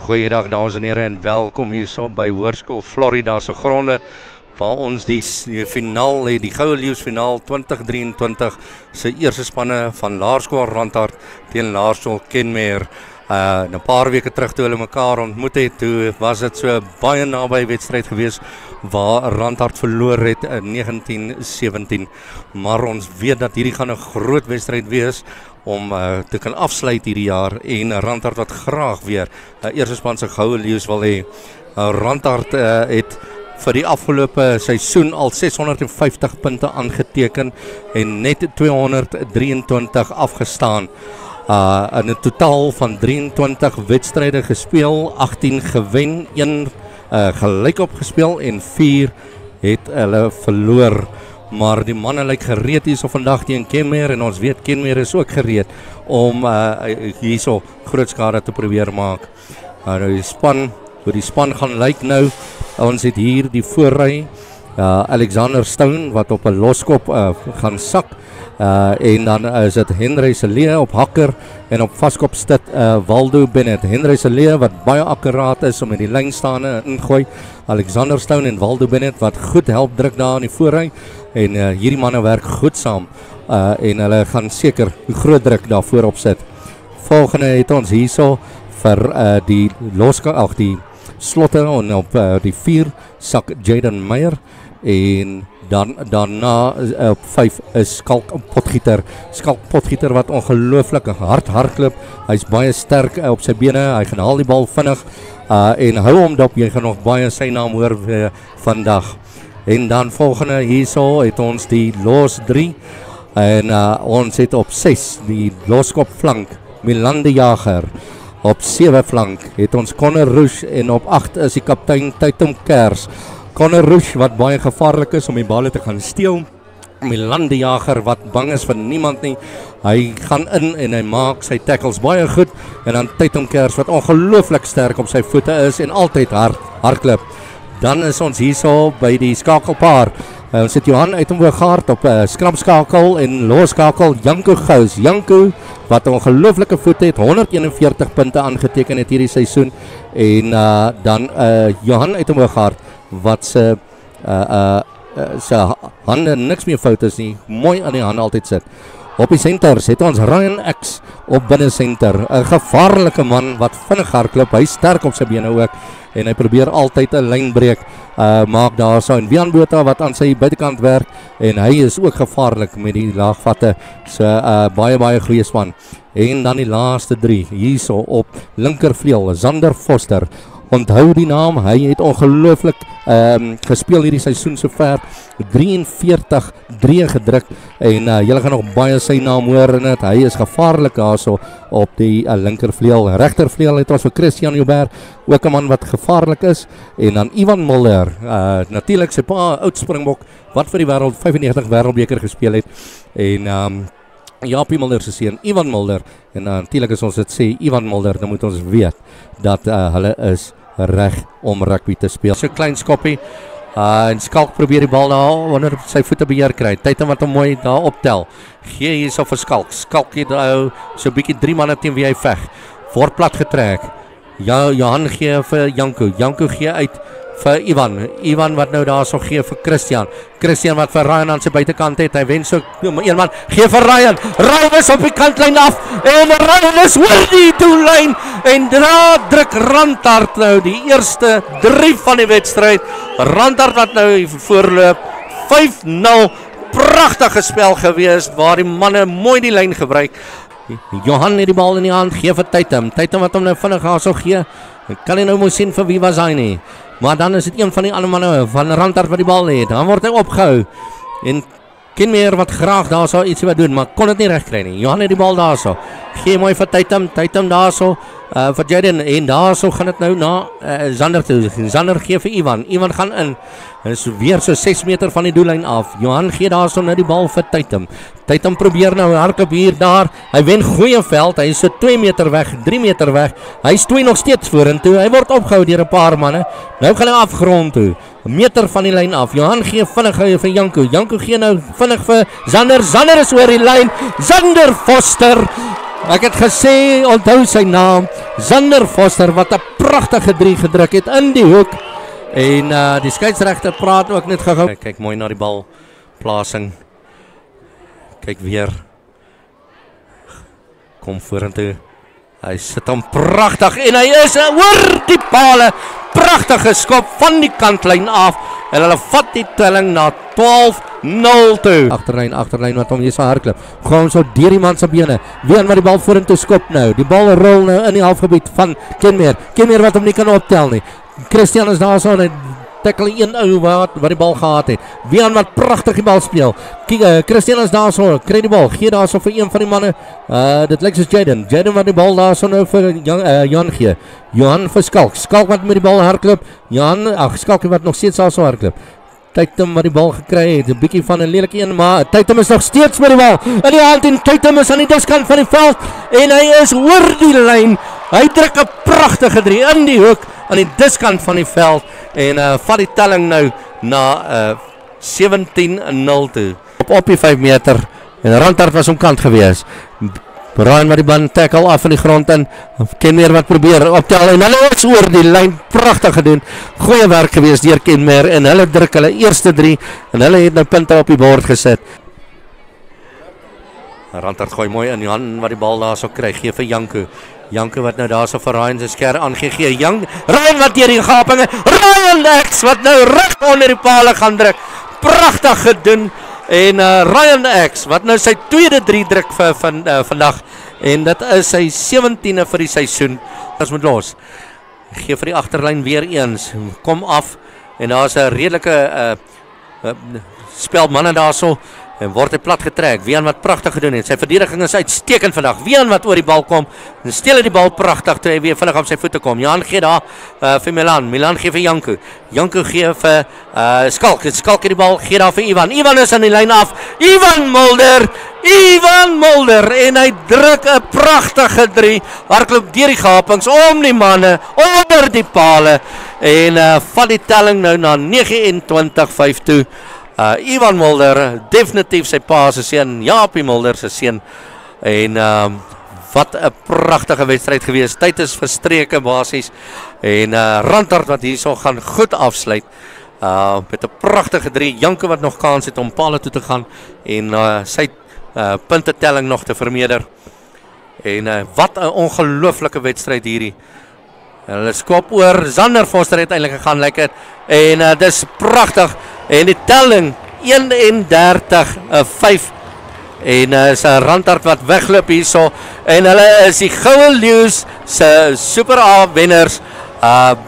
Goeiedag dames en here en welkom hierso by Hoërskool Florida se gronde waar ons die finaal het, die Goue Leeu's finaal 2023 se eerste spanne van Laerskool Randhart teen Laerskool Kenmare. 'n Paar weke terug toe hulle mekaar ontmoet het, toe was dit so baie naby wedstryd gewees waar Randhart verloor het in 1917. Maar ons weet dat hierdie gaan 'n groot wedstryd wees om te kan afsluit hierdie jaar en Randhart wat graag weer eerste span se Goue Leeu's wil hê. Randhart het vir die afgelope seisoen al 650 punte aangeteken en net 223 afgestaan. In 'n totaal van 23 wedstryde gespeel, 18 gewen, 1 gelykop gespeel en 4 het hulle verloor. Maar die manne lyk gereed hierso vandag teen Kenmare en ons weet Kenmare is ook gereed om hierso groot skade te probeer maak. Nou die span gaan lyk nou, ons het hier die voorry, Alexander Stone wat op 'n loskop gaan sak. En dan is dit Henry Selee op hakker en op vaskop sit Waldo Bennett. Henry Selee wat baie akkuraat is om in die lynstaande ingooi. Alexander Stone en Waldo Bennett wat goed help druk daar in die voorry. En hierdie manne werk goed saam en hulle gaan seker groot druk daar voorop sit. Volgende het ons hierso vir die die slotte en op die 4 sak Jaden Meyer en dan daarna op 5 is Skalk Potgieter wat ongelooflik hard hardloop. Hy's baie sterk op sy bene, hy gaan haal die bal vinnig en hou hom dop, jy gaan nog baie sy naam hoor vandag. En dan volgende hierso het ons die los 3 en ons het op 6 die loskop flank Milande Jager. Op 7 flank het ons Connor Roos en op 8 is die kaptein Tatum Kers. Connor Roos wat baie gevaarlik is om die balle te gaan steel. Milande Jager wat bang is vir niemand nie. Hy gaan in en hy maak sy tackles baie goed. En dan Tatum Kers wat ongelooflik sterk op sy voete is en altyd hardloop. Dan is ons hierso by die skakelpaar. Ons het Johan Uitenboogaard op skrampskakel en loskakel Janko Gous. Janko wat ongelooflike voete het, 141 punte aangeteken het hierdie seisoen. En dan Johan Uitenboogaard wat sy hande niks meer fout is nie, mooi aan die hande altyd sit. Op die centers het ons Ryan X op binne center, 'n gevaarlike man wat vinnig hardloop, hy sterk op sy bene ook en hy probeer altyd 'n lynbreek maak daarso. En Wian Botha wat aan sy buitekant werk en hy is ook gevaarlik met die laagvatte, so baie goeie span. En dan die laaste 3 hierso op linkervleuel, Zander Foster. Onthou die naam, hy het ongelooflik gespeel hierdie seisoen sover, 43 3 gedruk en julle gaan nog baie sy naam hoor in dit. Hy is gevaarlik daarso op die linkervleuel. Regtervleuel het ons vir Christian Joubert, ook 'n man wat gevaarlik is, en dan Ivan Mulder, natuurlik sy pa oud Springbok wat vir die 95 wêreldbeker gespeel het en Jaapie Mulder se seun, Ivan Mulder, en natuurlik as ons dit sê, Ivan Mulder, dan moet ons weet dat hulle is reg om rugby te speel. So klein skoppie, en Skalk probeer die bal daar wanneer sy voete beheer kry. Tyd wat hom mooi daar optel. Gee hierso vir Skalk. Skalk het so 'n bietjie 3 manne teen wie hy veg. Word plat getrek. Johan gee vir Janko. Janko gee uit vir Ivan wat nou daar so gee vir Christian wat vir Ryan aan sy buitekant het, hy wen so een man, gee vir Ryan is op die kantlyn af en Ryan is oor die doellyn en druk Randhart nou die eerste 3 van die wedstryd. Randhart wat nou voorloop 5-0, pragtige spel gewees waar die manne mooi die lyn gebruik. Johan het die bal in die hand, gee vir Tatum wat hom nou vinnig daar so gee. Kan jy nou mooi sien vir wie was hy nie. Maar dan is dit een van die ander manne van Randhart wat die bal het. Dan word hy opgehou. En Kenmare wat graag daar sou iets wat doen, maar kon dit nie reg kry nie. Johan het die bal daar so. Gee mooi vir Tatum daar so vir Jaden en daar so gaan dit nou na Zander toe. Zander gee vir Ivan gaan in. Is weer so 6 meter van die doellyn af. Johan gee daar so nou die bal vir Tatum probeer nou hardloop hier daar. Hy wen goeie veld. Hy is so 2 meter weg, 3 meter weg. Hy stoei nog steeds vorentoe. Hy word opgehou deur 'n paar manne. Nou gaan hy afgrond toe. 'n meter van die lyn af. Johan gee vinnig vir Janko. Janko gee nou vinnig vir Zander. Zander is oor die lyn. Zander Foster. Ek het gesê, onthou sy naam, Zander Foster, wat 'n pragtige 3 gedruk het in die hoek. En die skeieregter praat ook net gou. Kyk mooi na die bal plasing. Kyk weer. Kom vorentoe. Hy sit hom pragtig en hy is oor die pale. Pragtige skop van die kantlyn af. En hulle vat die telling na 12-0 toe. Agterlyn wat hom hier so hardloop. Gaan so deur die man se bene. Wie wat die bal vorentoe skop nou. Die bal rol nou in die halfgebied van Kenmeer. Kenmeer wat hom nie kan optel nie. Christian is daar so en tackle een ou wat die bal gehad het. Wian wat pragtig die bal speel. Christian is daar so, kry die bal, gee daar so vir een van die manne. Dit lyk soos Jaden. Jaden wat die bal daar so nou vir Jan gee. Johan vir Skalk. Skalk wat met die bal hardloop. Skalk wat nog steeds daar so hardloop. Taitum wat die bal gekry het, 'n bietjie van 'n lelike een, maar Taitum is nog steeds met die bal in die hand en Taitum is aan die diskant van die veld en hy is oor die lyn. Hy druk 'n pragtige 3 in die hoek aan die diskant van die veld en vat die telling nou na 17-0 toe. Op die 5 meter en Randhart was omkant gewees. Ryan wat die bal tackle af in die grond in. Kenmeer wat probeer optel en hulle is oor die lyn, pragtig gedoen. Goeie werk gewees deur Kenmeer en hulle druk hulle eerste 3 en hulle het nou punte op die bord gesit. Randhart gooi mooi in, Johan wat die bal daar sou kry, gee vir Janko. Janko wat nou daar so vir Ryan se sker aangegee. Ryan wat deur die gapinge. Ryan X wat nou reg onder die pale gaan druk. Pragtig gedoen. En Ryan X wat nou sy tweede 3 druk vir vandag en dit is sy 17de vir die seisoen. Ons moet los. Gee vir die agterlyn weer eens. Kom af en daar's 'n redelike spel manne daarso en word hy plat getrek. Wian wat pragtig gedoen het. Sy verdediging is uitstekend vandag. Wian wat oor die bal kom en steel hy die bal pragtig toe hy weer vinnig op sy voete kom. Jan gee daar vir Milan. Milan gee vir Janko. Janko gee vir Skalk. Skalk het die bal gee daar vir Ivan. Ivan is aan die lyn af. Ivan Mulder en hy druk 'n pragtige 3. Hardloop deur die gapings om die manne onder die pale en vat die telling nou na 29-5 toe. Ivan Mulder, definitief sy pa se seun, Jaapie Mulder se seun. En wat 'n pragtige wedstryd gewees. Tyd is verstreke basies. En Randhart wat hierso gaan goed afsluit. Met 'n pragtige 3. Janko wat nog kans het om pale toe te gaan en sy punte telling nog te vermeerder. En wat 'n ongelooflike wedstryd hierdie. Hulle skop oor. Zander Foster het eintlik gegaan lekker. En dis pragtig. En die telling 31-5 en is 'n Randhart wat wegloop hierso en hulle is die Goue Leeu's se Super A wenners.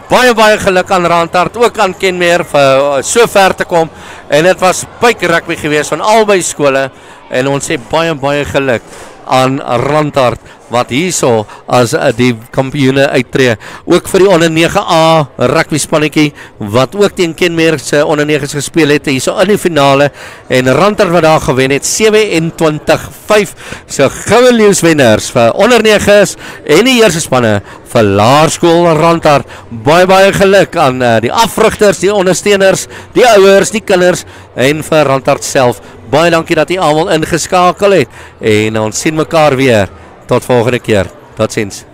Baie geluk aan Randhart, ook aan Kenmeer vir so ver te kom en dit was byk rugby geweest van albei skole en ons sê baie geluk aan Randhart wat hierso as die kampioene uittreë. Ook vir die onder 9A rugby spannetjie wat ook teen Kenmeer se onder 9's gespeel het hierso in die finale en Randhart wat daar gewen het 27-5. So Goue Leeu's wenners vir onder 9's en die eerste spanne vir Laerskool Randhart. Baie geluk aan die afrigters, die ondersteuners, die ouers, die kinders en vir Randhart self. Baie dankie dat jy almal ingeskakel het en ons sien mekaar weer. Tot volgende keer. Totsiens.